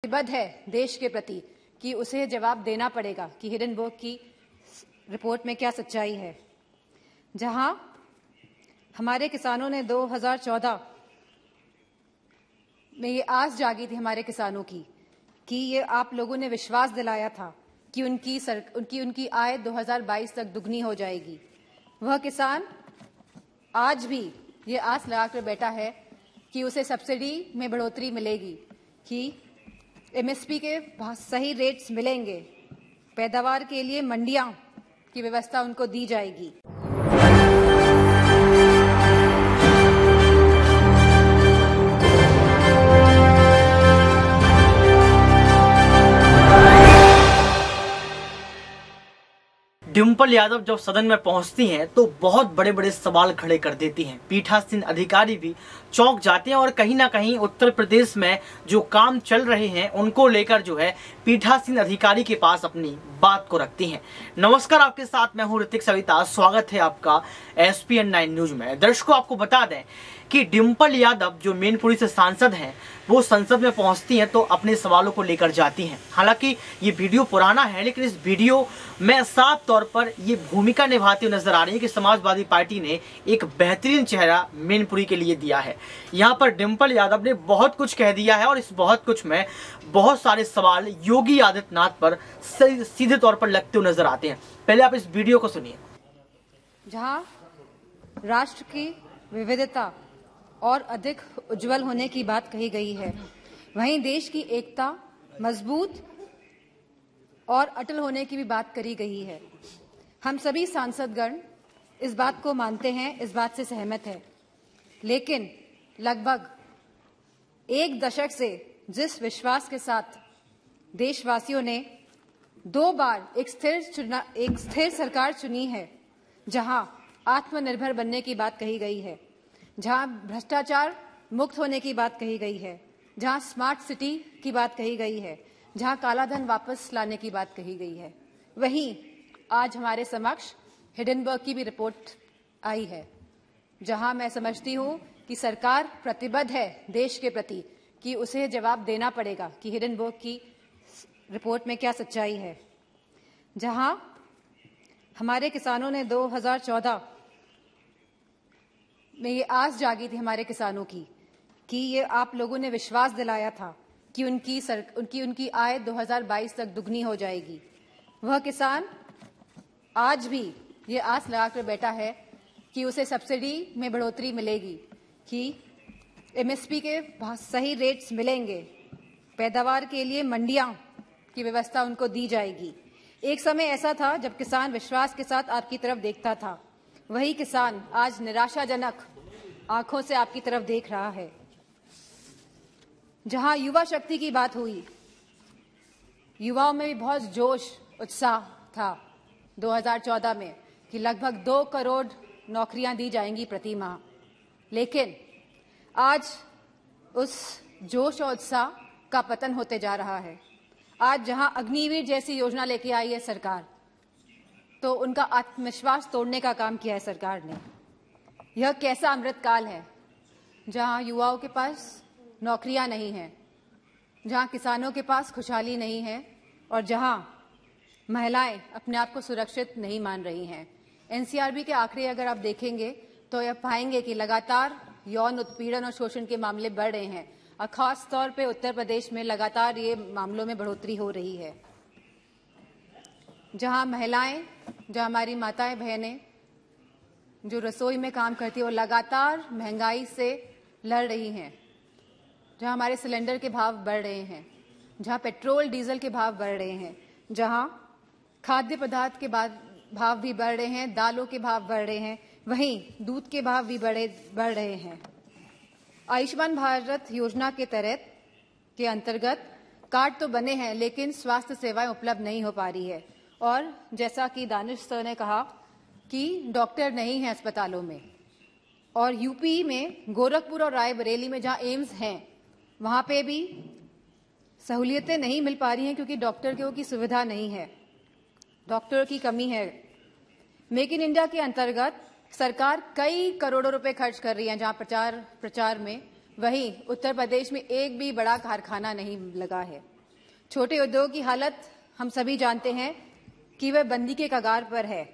प्रतिबद्ध है देश के प्रति कि उसे जवाब देना पड़ेगा कि हिडेनबर्ग की रिपोर्ट में क्या सच्चाई है। जहां हमारे किसानों ने 2014 में ये आस जागी थी हमारे किसानों की कि ये आप लोगों ने विश्वास दिलाया था कि उनकी आय 2022 तक दुगनी हो जाएगी। वह किसान आज भी ये आस लगाकर बैठा है कि उसे सब्सिडी में बढ़ोतरी मिलेगी, कि एमएसपी के सही रेट्स मिलेंगे, पैदावार के लिए मंडियां की व्यवस्था उनको दी जाएगी। डिम्पल यादव जब सदन में पहुंचती हैं तो बहुत बड़े बड़े सवाल खड़े कर देती हैं। पीठासीन अधिकारी भी चौंक जाते हैं और कहीं ना कहीं उत्तर प्रदेश में जो काम चल रहे हैं उनको लेकर जो है पीठासीन अधिकारी के पास अपनी बात को रखती हैं। नमस्कार, आपके साथ मैं हूं ऋतिक सविता। स्वागत है आपका SPN 9 न्यूज में। दर्शकों, आपको बता दें कि डिम्पल यादव जो मैनपुरी से सांसद हैं वो संसद में पहुंचती हैं तो अपने सवालों को लेकर जाती हैं। हालांकि ये वीडियो पुराना है, लेकिन इस वीडियो में साफ तौर पर ये भूमिका निभाती हुई नजर आ रही है कि समाजवादी पार्टी ने एक बेहतरीन चेहरा मैनपुरी के लिए दिया है। यहाँ पर डिम्पल यादव ने बहुत कुछ कह दिया है और इस बहुत कुछ में बहुत सारे सवाल योगी आदित्यनाथ पर सीधे तौर पर लगते हुए नजर आते हैं। पहले आप इस वीडियो को सुनिए। जहां राष्ट्र की विविधता और अधिक उज्जवल होने की बात कही गई है, वहीं देश की एकता मजबूत और अटल होने की भी बात करी गई है। हम सभी सांसदगण इस बात को मानते हैं, इस बात से सहमत हैं। लेकिन लगभग एक दशक से जिस विश्वास के साथ देशवासियों ने 2 बार एक स्थिर सरकार चुनी है, जहां आत्मनिर्भर बनने की बात कही गई है, जहां भ्रष्टाचार मुक्त होने की बात कही गई है, जहां स्मार्ट सिटी की बात कही गई है, जहां कालाधन वापस लाने की बात कही गई है, वहीं आज हमारे समक्ष हिडेनबर्ग की भी रिपोर्ट आई है, जहां मैं समझती हूं कि सरकार प्रतिबद्ध है देश के प्रति कि उसे जवाब देना पड़ेगा कि हिडेनबर्ग की रिपोर्ट में क्या सच्चाई है। जहां हमारे किसानों ने 2014 में ये आस जागी थी हमारे किसानों की कि ये आप लोगों ने विश्वास दिलाया था कि उनकी आय 2022 तक दुगनी हो जाएगी। वह किसान आज भी ये आस लगाकर बैठा है कि उसे सब्सिडी में बढ़ोतरी मिलेगी, कि एमएसपी के सही रेट्स मिलेंगे, पैदावार के लिए मंडियां की व्यवस्था उनको दी जाएगी। एक समय ऐसा था जब किसान विश्वास के साथ आपकी तरफ देखता था, वही किसान आज निराशाजनक आंखों से आपकी तरफ देख रहा है। जहां युवा शक्ति की बात हुई, युवाओं में भी बहुत जोश उत्साह था 2014 में कि लगभग 2 करोड़ नौकरियां दी जाएंगी प्रति माह, लेकिन आज उस जोश और उत्साह का पतन होते जा रहा है। आज जहां अग्निवीर जैसी योजना लेके आई है सरकार, तो उनका आत्मविश्वास तोड़ने का काम किया है सरकार ने। यह कैसा अमृतकाल है जहां युवाओं के पास नौकरियां नहीं हैं, जहां किसानों के पास खुशहाली नहीं है और जहां महिलाएं अपने आप को सुरक्षित नहीं मान रही हैं। एनसीआरबी के आंकड़े अगर आप देखेंगे तो यह पाएंगे कि लगातार यौन उत्पीड़न और शोषण के मामले बढ़ रहे हैं और खास तौर पे उत्तर प्रदेश में लगातार ये मामलों में बढ़ोतरी हो रही है। जहां महिलाएं, जहां हमारी माताएं बहनें जो रसोई में काम करती है वो लगातार महंगाई से लड़ रही हैं, जहां हमारे सिलेंडर के भाव बढ़ रहे हैं, जहां पेट्रोल डीजल के भाव बढ़ रहे हैं, जहां खाद्य पदार्थ के भाव भी बढ़ रहे हैं, दालों के भाव बढ़ रहे हैं, वहीं दूध के भाव भी बढ़ रहे हैं। आयुष्मान भारत योजना के तहत के अंतर्गत कार्ड तो बने हैं, लेकिन स्वास्थ्य सेवाएं उपलब्ध नहीं हो पा रही है। और जैसा कि दानिश सर ने कहा कि डॉक्टर नहीं है अस्पतालों में, और यूपी में गोरखपुर और रायबरेली में जहां एम्स हैं वहां पे भी सहूलियतें नहीं मिल पा रही हैं क्योंकि डॉक्टर की सुविधा नहीं है, डॉक्टर की कमी है। मेक इन इंडिया के अंतर्गत सरकार कई करोड़ों रुपए खर्च कर रही है जहां प्रचार में, वहीं उत्तर प्रदेश में एक भी बड़ा कारखाना नहीं लगा है। छोटे उद्योग की हालत हम सभी जानते हैं कि वह बंदी के कगार पर है।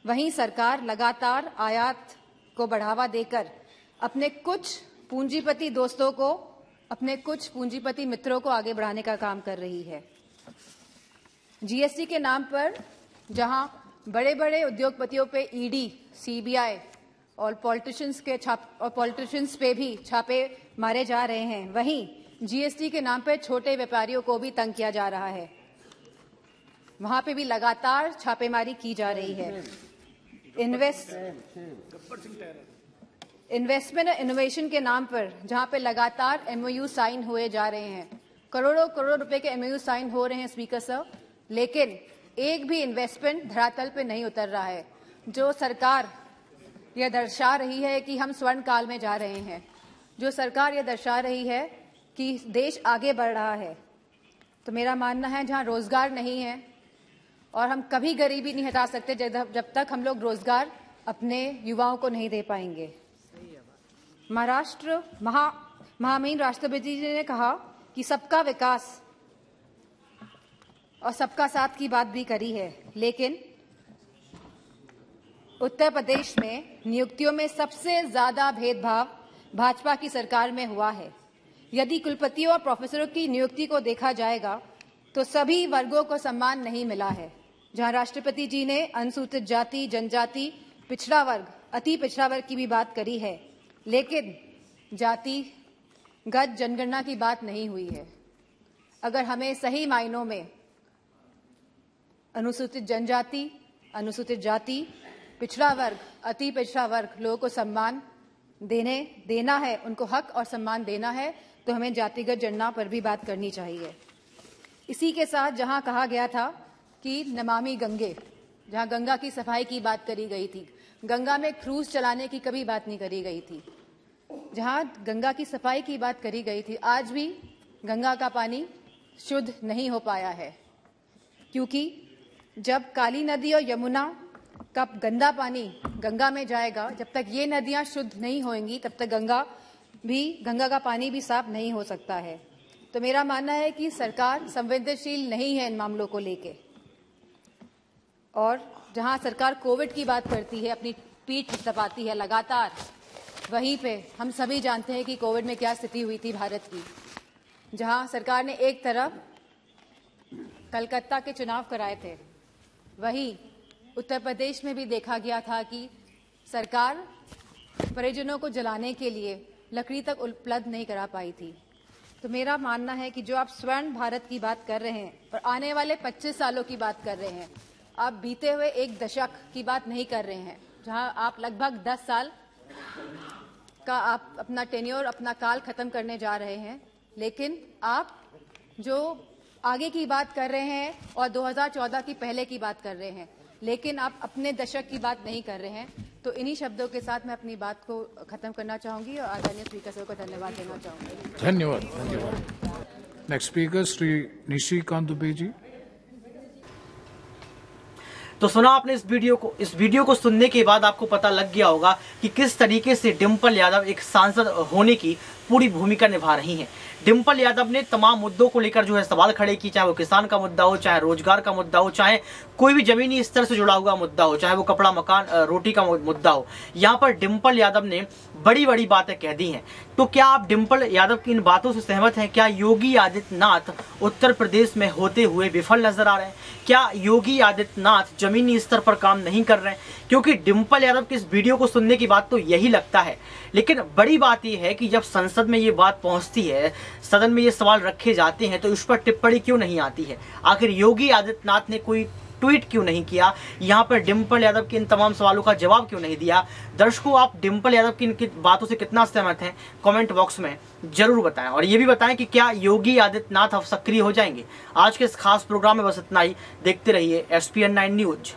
वहीं सरकार लगातार आयात को बढ़ावा देकर अपने कुछ पूंजीपति दोस्तों को, अपने कुछ पूंजीपति मित्रों को आगे बढ़ाने का काम कर रही है। जीएसटी के नाम पर जहां बड़े बड़े उद्योगपतियों पे ईडी, सीबीआई और पॉलिटिशियंस पे भी छापे मारे जा रहे हैं, वहीं जीएसटी के नाम पर छोटे व्यापारियों को भी तंग किया जा रहा है। वहां पे भी लगातार छापेमारी की जा रही है। इन्वेस्टमेंट और इनोवेशन के नाम पर जहां पे लगातार एमओयू साइन हुए जा रहे हैं, करोड़ों करोड़ रुपए के एमओयू साइन हो रहे हैं स्पीकर सर, लेकिन एक भी इन्वेस्टमेंट धरातल पे नहीं उतर रहा है। जो सरकार यह दर्शा रही है कि हम स्वर्ण काल में जा रहे हैं, जो सरकार यह दर्शा रही है कि देश आगे बढ़ रहा है, तो मेरा मानना है जहां रोजगार नहीं है, और हम कभी गरीबी नहीं हटा सकते जब तक हम लोग रोजगार अपने युवाओं को नहीं दे पाएंगे। महाराष्ट्र महामहिम राष्ट्रपति जी ने कहा कि सबका विकास और सबका साथ की बात भी करी है, लेकिन उत्तर प्रदेश में नियुक्तियों में सबसे ज्यादा भेदभाव भाजपा की सरकार में हुआ है। यदि कुलपतियों और प्रोफेसरों की नियुक्ति को देखा जाएगा तो सभी वर्गों को सम्मान नहीं मिला है। जहां राष्ट्रपति जी ने अनुसूचित जाति, जनजाति, पिछड़ा वर्ग, अति पिछड़ा वर्ग की भी बात करी है, लेकिन जातिगत जनगणना की बात नहीं हुई है। अगर हमें सही मायनों में अनुसूचित जनजाति, अनुसूचित जाति, पिछड़ा वर्ग, अति पिछड़ा वर्ग लोगों को सम्मान देना है, उनको हक और सम्मान देना है, तो हमें जातिगत जनगणना पर भी बात करनी चाहिए। इसी के साथ जहां कहा गया था कि नमामि गंगे, जहां गंगा की सफाई की बात करी गई थी, गंगा में क्रूज चलाने की कभी बात नहीं करी गई थी। जहां गंगा की सफाई की बात करी गई थी, आज भी गंगा का पानी शुद्ध नहीं हो पाया है, क्योंकि जब काली नदी और यमुना का गंदा पानी गंगा में जाएगा, जब तक ये नदियां शुद्ध नहीं होंगी तब तक गंगा का पानी भी साफ नहीं हो सकता है। तो मेरा मानना है कि सरकार संवेदनशील नहीं है इन मामलों को लेके, और जहां सरकार कोविड की बात करती है, अपनी पीठ थपथपाती है लगातार, वहीं पे हम सभी जानते हैं कि कोविड में क्या स्थिति हुई थी भारत की। जहां सरकार ने एक तरफ कलकत्ता के चुनाव कराए थे, वहीं उत्तर प्रदेश में भी देखा गया था कि सरकार परिजनों को जलाने के लिए लकड़ी तक उपलब्ध नहीं करा पाई थी। तो मेरा मानना है कि जो आप स्वर्ण भारत की बात कर रहे हैं और आने वाले 25 सालों की बात कर रहे हैं, आप बीते हुए एक दशक की बात नहीं कर रहे हैं, जहां आप लगभग 10 साल का आप अपना टेन्योर, अपना काल खत्म करने जा रहे हैं, लेकिन आप जो आगे की बात कर रहे हैं और 2014 की पहले की बात कर रहे हैं, लेकिन आप अपने दशक की बात नहीं कर रहे हैं। तो इन्हीं शब्दों के साथ मैं अपनी बात को खत्म करना चाहूंगी और आदरणीय स्पीकर साहब को धन्यवाद देना चाहूंगी। धन्यवाद। Next speaker Shri Nishikant Dubey ji. तो सुना आपने इस वीडियो को सुनने के बाद आपको पता लग गया होगा कि किस तरीके से डिंपल यादव एक सांसद होने की पूरी भूमिका निभा रही हैं। डिंपल यादव ने तमाम मुद्दों को लेकर जो है सवाल खड़े किए, चाहे वो किसान का मुद्दा हो, चाहे रोजगार का मुद्दा हो, चाहे कोई भी जमीनी स्तर से जुड़ा हुआ मुद्दा हो, चाहे वो कपड़ा मकान रोटी का मुद्दा हो। यहाँ पर डिंपल यादव ने बड़ी बड़ी बातें कह दी हैं। तो क्या आप डिंपल यादव की इन बातों से सहमत हैं? क्या योगी आदित्यनाथ उत्तर प्रदेश में होते हुए विफल नजर आ रहे हैं? क्या योगी आदित्यनाथ जमीनी स्तर पर काम नहीं कर रहे हैं? क्योंकि डिंपल यादव की इस वीडियो को सुनने के बाद तो यही लगता है, लेकिन बड़ी बात यह है कि जब संसद में ये बात पहुंचती है, सदन में ये सवाल रखे जाते हैं, तो इस पर टिप्पणी क्यों नहीं आती है? आखिर योगी आदित्यनाथ ने कोई ट्वीट क्यों नहीं किया? यहाँ पर डिंपल यादव के इन तमाम सवालों का जवाब क्यों नहीं दिया? दर्शकों, आप डिंपल यादव की इनकी बातों से कितना सहमत हैं कमेंट बॉक्स में जरूर बताएं, और ये भी बताएं कि क्या योगी आदित्यनाथ अब सक्रिय हो जाएंगे। आज के इस खास प्रोग्राम में बस इतना ही। देखते रहिए SPN9 न्यूज।